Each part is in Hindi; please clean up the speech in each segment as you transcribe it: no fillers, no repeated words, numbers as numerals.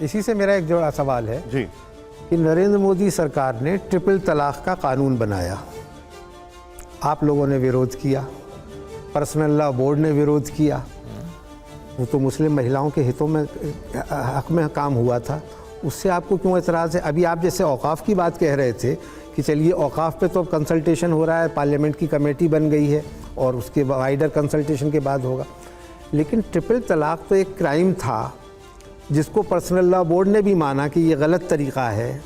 इसी से मेरा एक जोड़ा सवाल है जी कि नरेंद्र मोदी सरकार ने ट्रिपल तलाक का कानून बनाया, आप लोगों ने विरोध किया, पर्सनल लॉ बोर्ड ने विरोध किया, वो तो मुस्लिम महिलाओं के हितों में हक में काम हुआ था, उससे आपको क्यों एतराज़ है? अभी आप जैसे औकाफ की बात कह रहे थे कि चलिए औकाफ पे तो अब कंसल्टेशन हो रहा है, पार्लियामेंट की कमेटी बन गई है और उसके वाइडर कंसल्टेशन के बाद होगा, लेकिन ट्रिपल तलाक तो एक क्राइम था जिसको पर्सनल लॉ बोर्ड ने भी माना कि ये गलत तरीक़ा है,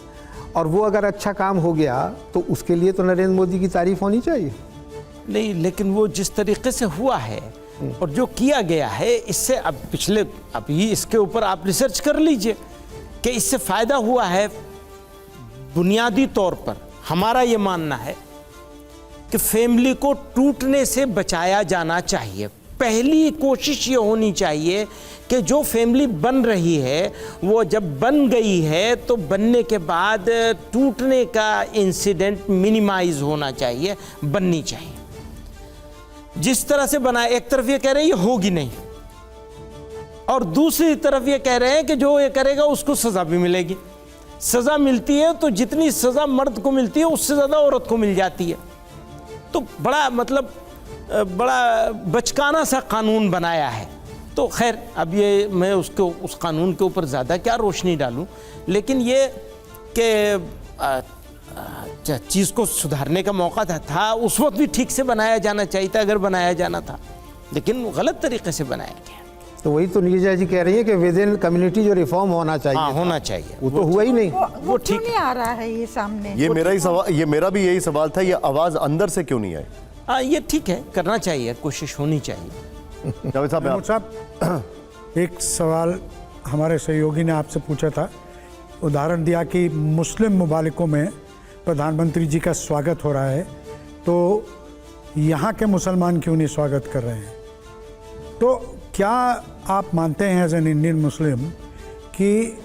और वो अगर अच्छा काम हो गया तो उसके लिए तो नरेंद्र मोदी की तारीफ़ होनी चाहिए। नहीं, लेकिन वो जिस तरीके से हुआ है और जो किया गया है, इससे अब पिछले अभी इसके ऊपर आप रिसर्च कर लीजिए कि इससे फ़ायदा हुआ है। बुनियादी तौर पर हमारा ये मानना है कि फैमिली को टूटने से बचाया जाना चाहिए। पहली कोशिश ये होनी चाहिए कि जो फैमिली बन रही है वो जब बन गई है तो बनने के बाद टूटने का इंसिडेंट मिनिमाइज होना चाहिए, बननी चाहिए। जिस तरह से बना, एक तरफ ये कह रहे हैं ये होगी नहीं, और दूसरी तरफ ये कह रहे हैं कि जो ये करेगा उसको सज़ा भी मिलेगी। सज़ा मिलती है तो जितनी सज़ा मर्द को मिलती है उससे ज़्यादा औरत को मिल जाती है। तो बड़ा मतलब बड़ा बचकाना सा कानून बनाया है। तो खैर अब ये मैं उस कानून के ऊपर ज़्यादा क्या रोशनी डालूं, लेकिन ये कि चीज़ को सुधारने का मौका था उस वक्त भी ठीक से बनाया जाना चाहिए था, अगर बनाया जाना था, लेकिन गलत तरीके से बनाया गया। तो वही तो नीरजा जी कह रही है कि विद इन कम्युनिटी जो रिफॉर्म होना चाहिए, हाँ, होना चाहिए, वो तो हुआ ही नहीं। वो ठीक नहीं आ रहा है ये सामने। ये मेरा भी यही सवाल था, ये आवाज अंदर से क्यों नहीं आई? हाँ, ये ठीक है, करना चाहिए, कोशिश होनी चाहिए। जावेद साहब, महमूद साहब, एक सवाल हमारे सहयोगी ने आपसे पूछा था, उदाहरण दिया कि मुस्लिम ममालिकों में प्रधानमंत्री जी का स्वागत हो रहा है, तो यहाँ के मुसलमान क्यों नहीं स्वागत कर रहे हैं? तो क्या आप मानते हैं एज एन इंडियन मुस्लिम कि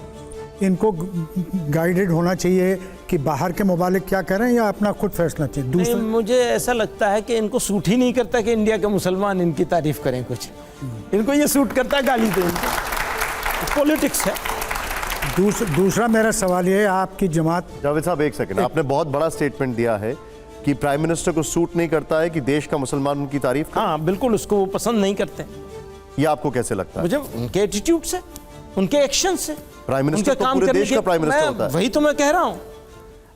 इनको गाइडेड होना चाहिए कि बाहर के ममालिक क्या कर रहे हैं या अपना खुद फैसला चाहिए? नहीं, मुझे ऐसा लगता है कि इनको सूट ही नहीं करता कि इंडिया के मुसलमान इनकी तारीफ करें कुछ। इनको ये सूट करता है गाली दें, पॉलिटिक्स है। दूसरा मेरा सवाल ये है, आपकी जमात। जावेद साहब एक सेकंड, आपने बहुत बड़ा स्टेटमेंट दिया है कि प्राइम मिनिस्टर को सूट नहीं करता है कि देश का मुसलमान उनकी तारीफ करे। हाँ बिल्कुल, उसको वो पसंद नहीं करते। ये आपको कैसे लगता है? मुझे उनके एटीट्यूड से, उनके एक्शन से। प्राइम मिनिस्टर तो पूरे देश का प्राइम मिनिस्टर होता है। वही तो मैं कह रहा हूँ,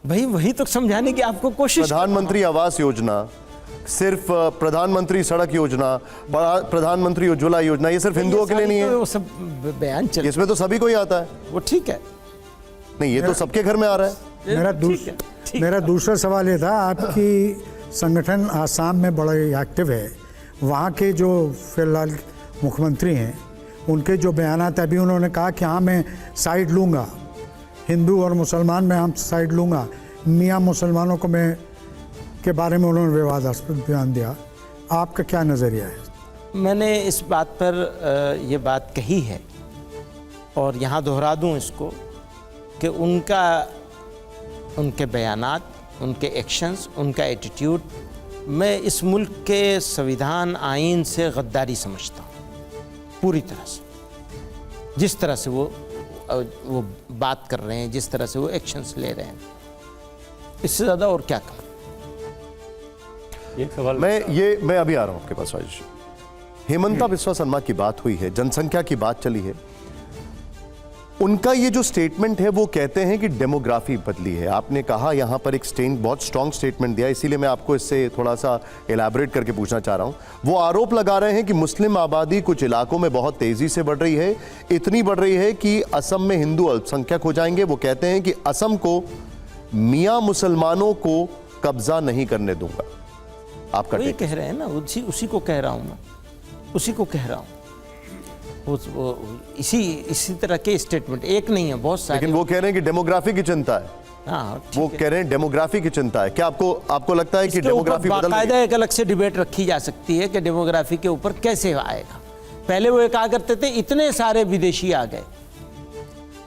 वही तो समझाने की आपको कोशिश। प्रधानमंत्री आवास योजना, सिर्फ प्रधानमंत्री सड़क योजना, प्रधानमंत्री उज्ज्वला योजना, ये सिर्फ हिंदुओं के लिए नहीं है। वो सब बयान चल, इसमें तो सभी को ही आता है। वो ठीक है, नहीं ये तो सबके घर में आ रहा है। मेरा दूसरा सवाल ये था, आपकी संगठन आसाम में बड़ा एक्टिव है, वहाँ के जो फिलहाल मुख्यमंत्री हैं उनके जो बयानात, अभी उन्होंने कहा कि हाँ मैं साइड लूँगा, हिंदू और मुसलमान में हम साइड लूँगा, मियाँ मुसलमानों को मैं के बारे में उन्होंने विवादास्पद बयान दिया। आपका क्या नज़रिया है? मैंने इस बात पर ये बात कही है और यहाँ दोहरा दूँ इसको कि उनके बयानात, उनके एक्शंस, उनका एटीट्यूड मैं इस मुल्क के संविधान आइन से गद्दारी समझता हूँ पूरी तरह से। जिस तरह से वो बात कर रहे हैं, जिस तरह से वो एक्शंस ले रहे हैं, इससे ज़्यादा और क्या कहूँ। एक सवाल मैं अभी आ रहा हूँ आपके पास। राजेश, हेमंता बिस्वा शर्मा की बात हुई है, जनसंख्या की बात चली है, उनका ये जो स्टेटमेंट है वो कहते हैं कि डेमोग्राफी बदली है। आपने कहा यहाँ पर एक बहुत स्ट्रॉन्ग स्टेटमेंट दिया, इसीलिए मैं आपको इससे थोड़ा सा एलैबोरेट करके पूछना चाह रहा हूँ। वो आरोप लगा रहे हैं कि मुस्लिम आबादी कुछ इलाकों में बहुत तेजी से बढ़ रही है, इतनी बढ़ रही है कि असम में हिंदू अल्पसंख्यक हो जाएंगे। वो कहते हैं कि असम को मियाँ मुसलमानों को कब्जा नहीं करने दूंगा। आपका वही कह रहे हैं ना, उसी को कह रहा हूँ मैं, उसी को कह रहा हूँ। इसी तरह के स्टेटमेंट एक नहीं है, बहुत सारे। लेकिन वो कह रहे हैं कि डेमोग्राफी की चिंता है। हाँ, वो कह रहे हैं डेमोग्राफी की चिंता है। क्या आपको लगता है कि डेमोग्राफी बदल रही है? बाकायदा एक अलग से डिबेट रखी जा सकती है कि डेमोग्राफी के ऊपर कैसे आएगा। पहले वो कहा करते थे इतने सारे विदेशी आ गए,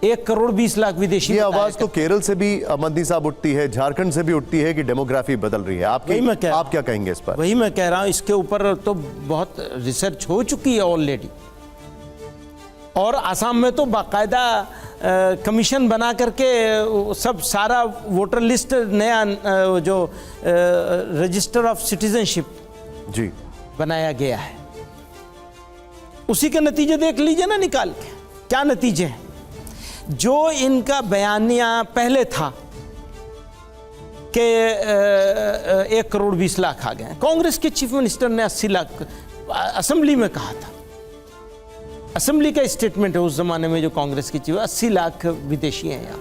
1,20,00,000 विदेशी। ये आवाज तो केरल से भी मद्दी साहब उठती है, झारखंड से भी उठती है कि डेमोग्राफी बदल रही है। आप क्या कहेंगे इस पर? वही मैं कह रहा हूं, इसके ऊपर तो बहुत रिसर्च हो चुकी है ऑलरेडी, और आसाम में तो बाकायदा कमीशन बना करके सब सारा वोटर लिस्ट नया जो रजिस्टर ऑफ सिटीजनशिप जी बनाया गया है, उसी के नतीजे देख लीजिए ना निकाल के, क्या नतीजे हैं। जो इनका बयानिया पहले था कि 1,20,00,000 आ गए, कांग्रेस के चीफ मिनिस्टर ने 80 लाख असेंबली में कहा था। असेंबली का स्टेटमेंट है उस जमाने में, जो कांग्रेस की चीफ, 80 लाख विदेशी हैं यहाँ।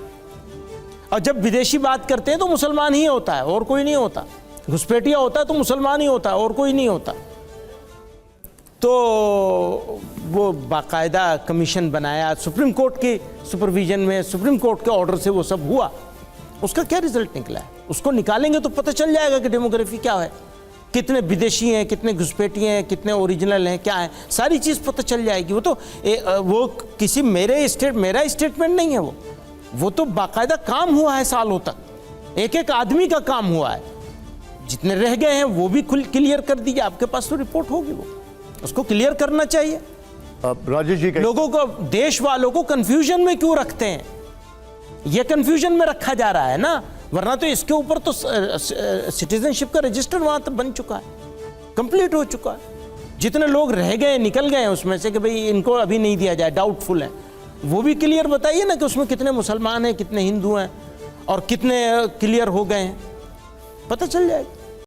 और जब विदेशी बात करते हैं तो मुसलमान ही होता है और कोई नहीं होता, घुसपैठिया होता है तो मुसलमान ही होता है और कोई नहीं होता। तो वो बाकायदा कमीशन बनाया, सुप्रीम कोर्ट के सुपरविजन में, सुप्रीम कोर्ट के ऑर्डर से वो सब हुआ। उसका क्या रिजल्ट निकला है, उसको निकालेंगे तो पता चल जाएगा कि डेमोग्राफी क्या है, कितने विदेशी हैं, कितने घुसपैठिए हैं, कितने ओरिजिनल हैं, क्या है, सारी चीज़ पता चल जाएगी। वो तो वो किसी मेरा स्टेटमेंट नहीं है, वो तो बाकायदा काम हुआ है सालों तक, एक एक आदमी का काम हुआ है। जितने रह गए हैं वो भी क्लियर कर दीजिए, आपके पास तो रिपोर्ट होगी, वो उसको क्लियर करना चाहिए। राजेश जी, लोगों को, देश वालों को कंफ्यूजन में क्यों रखते हैं? ये कंफ्यूजन में रखा जा रहा है ना, वरना तो इसके ऊपर तो सिटीजनशिप का रजिस्टर वहां तक बन चुका है, कंप्लीट हो चुका है। जितने लोग रह गए, निकल गए उसमें से कि भाई इनको अभी नहीं दिया जाए, डाउटफुल है, वो भी क्लियर बताइए ना कि उसमें कितने मुसलमान हैं, कितने हिंदू हैं और कितने क्लियर हो गए हैं, पता चल जाएगा।